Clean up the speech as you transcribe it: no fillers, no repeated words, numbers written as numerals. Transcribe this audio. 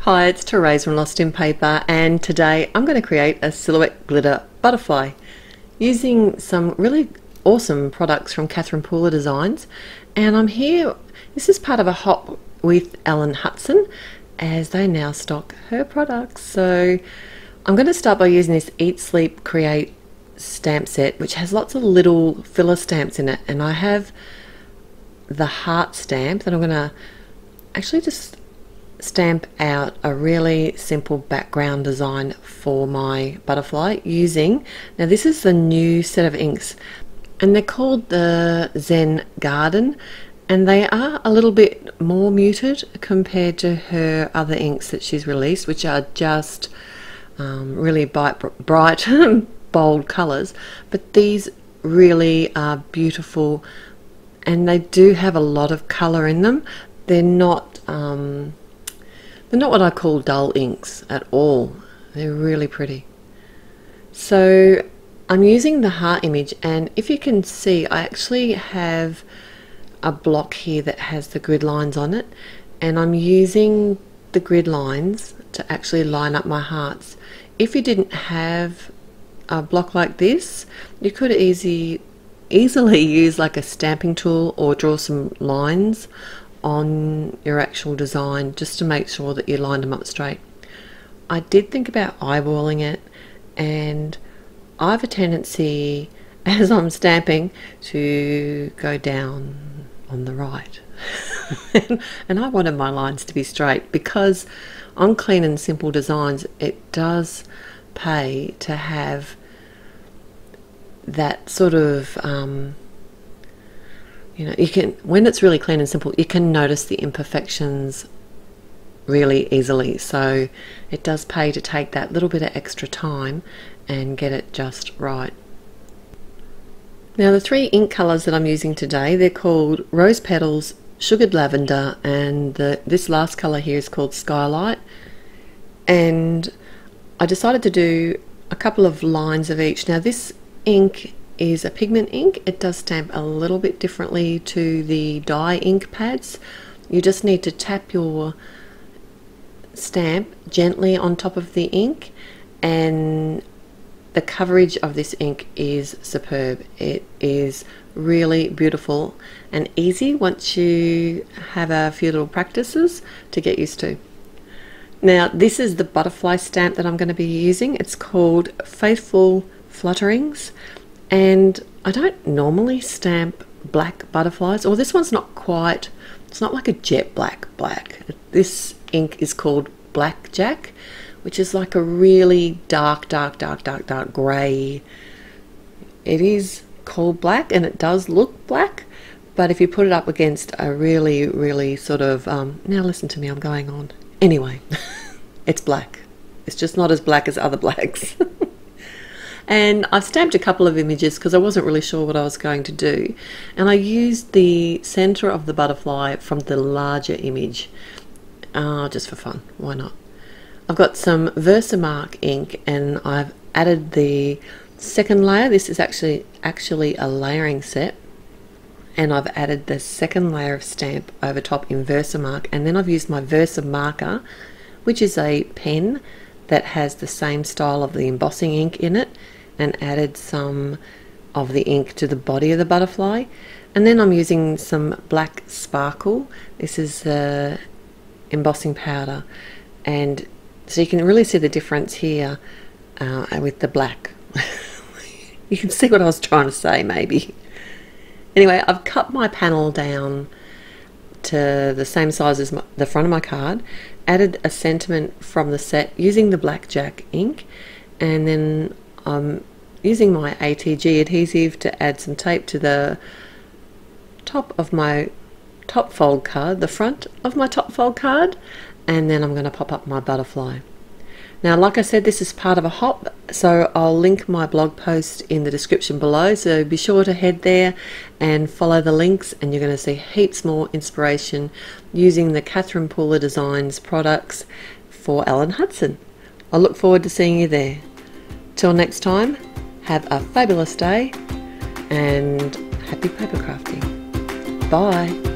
Hi, it's Therese from Lostinpaper, and today I'm going to create a silhouette glitter butterfly using some really awesome products from Catherine Pooler Designs. And I'm here, this is part of a hop with Ellen Hutson as they now stock her products. So I'm going to start by using this Eat, Sleep, Create stamp set, which has lots of little filler stamps in it. And I have the heart stamp that I'm going to actually just stamp out a really simple background design for my butterfly using, now this is the new set of inks and they're called the Zen Garden, and they are a little bit more muted compared to her other inks that she's released, which are just really bright bold colors, but these really are beautiful and they do have a lot of color in them. They're not what I call dull inks at all. They're really pretty. So I'm using the heart image, and if you can see, I actually have a block here that has the grid lines on it, and I'm using the grid lines to actually line up my hearts. If you didn't have a block like this, you could easily use like a stamping tool or draw some lines on your actual design just to make sure that you lined them up straight. I did think about eyeballing it, and I have a tendency as I'm stamping to go down on the right and I wanted my lines to be straight. Because on clean and simple designs, it does pay to have that sort of you know, you can, when it's really clean and simple, you can notice the imperfections really easily. So it does pay to take that little bit of extra time and get it just right. Now the three ink colours that I'm using today, they're called Rose Petals, Sugared Lavender, and this last colour here is called Skylight. And I decided to do a couple of lines of each. Now this ink is a pigment ink. It does stamp a little bit differently to the dye ink pads. You just need to tap your stamp gently on top of the ink, and the coverage of this ink is superb. It is really beautiful and easy once you have a few little practices to get used to. Now this is the butterfly stamp that I'm going to be using. It's called Faithful Flutterings. And I don't normally stamp black butterflies, or this one's not quite, it's not like a jet black. This ink is called Blackjack, which is like a really dark grey. It is called black and it does look black, but if you put it up against a really sort of, now listen to me, I'm going on. Anyway, it's black. It's just not as black as other blacks. And I've stamped a couple of images because I wasn't really sure what I was going to do, and I used the center of the butterfly from the larger image just for fun. Why not? I've got some Versamark ink and I've added the second layer. This is actually a layering set, and I've added the second layer of stamp over top in Versamark, and then I've used my Versamarker, which is a pen that has the same style of the embossing ink in it, and added some of the ink to the body of the butterfly. And then I'm using some black sparkle. This is the embossing powder, and so you can really see the difference here with the black. You can see what I was trying to say maybe. Anyway, I've cut my panel down to the same size as the front of my card, added a sentiment from the set using the Blackjack ink, and then I'm using my ATG adhesive to add some tape to the top of my top fold card, the front of my top fold card, and then I'm going to pop up my butterfly. Now, like I said, this is part of a hop, so I'll link my blog post in the description below, so be sure to head there and follow the links, and you're going to see heaps more inspiration using the Catherine Pooler Designs products for Ellen Hutson. I look forward to seeing you there. Till next time, have a fabulous day and happy paper crafting. Bye.